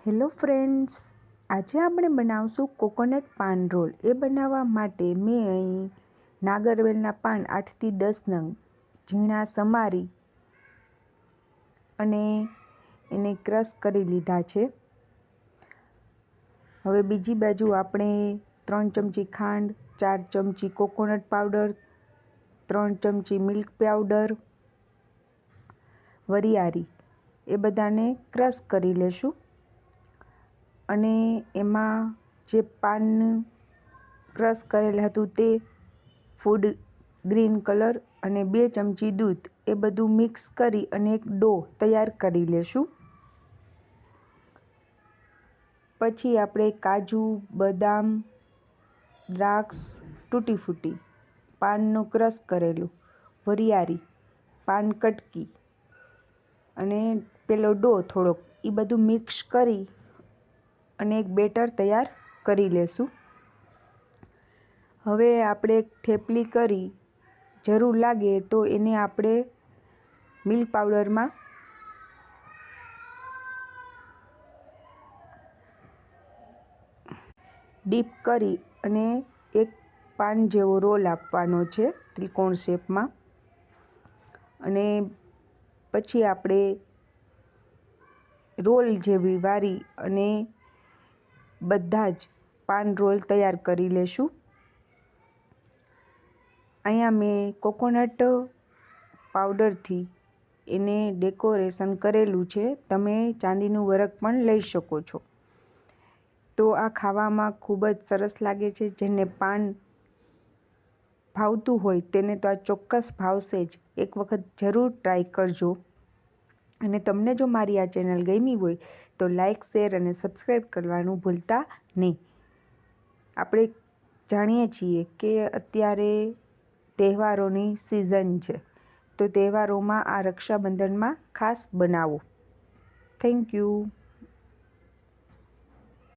Hello friends, આજે આપણે બનાવશું કોકોનટ પાન રોલ. એ બનાવવા માટે મેં અહીં નાગરવેલના પાન 8 થી 10 નંગ ઝીણા સમારી અને એને ક્રશ કરી લીધા છે. હવે બીજી બાજુ આપણે 3 ચમચી ખાંડ, 4 ચમચી કોકોનટ પાવડર, 3 ચમચી મિલ્ક પાવડર, વરિયાળી એ બધાને ક્રશ કરી લેશું. અને એમાં જે પાન ક્રશ કરેલ હતું તે, ફૂડ ગ્રીન કલર અને 2 ચમચી દૂધ એ બધું મિક્સ કરી અને એક ડો તૈયાર કરી લેશું. પછી આપણે કાજુ, બદામ, દ્રાક્ષ, તૂટી ફૂટી, પાનનું ક્રશ કરેલું, વરિયાળી, પાન કટકી અને પેલો ડો થોડોક એ બધું મિક્સ કરી અને એક બેટર તૈયાર કરી લેશું. હવે આપણે એક થેપલી કરી, જરૂર લાગે તો એને આપણે મિલ્ક પાવડરમાં ડીપ કરી અને એક પાન જેવો રોલ આપવાનો છે ત્રિકોણ શેપમાં. અને પછી આપણે રોલ જેવી વારી અને બધા જ પાન રોલ તૈયાર કરી લેશું. અહીંયા મેં કોકોનટ પાવડરથી એને ડેકોરેશન કરેલું છે. તમે ચાંદીનું વરખ પણ લઈ શકો છો. તો આ ખાવામાં ખૂબ જ સરસ લાગે છે. જેને પાન ભાવતું હોય તેને તો આ ચોક્કસ ભાવશે જ. એક વખત જરૂર ટ્રાય કરજો. અને તમને જો મારી આ ચેનલ ગમી હોય તો લાઈક, શેર અને સબસ્ક્રાઈબ કરવાનું ભૂલતા નહીં. આપણે જાણીએ છીએ કે અત્યારે તહેવારોની સિઝન છે, તો તહેવારોમાં આ રક્ષાબંધનમાં ખાસ બનાવો. Thank you.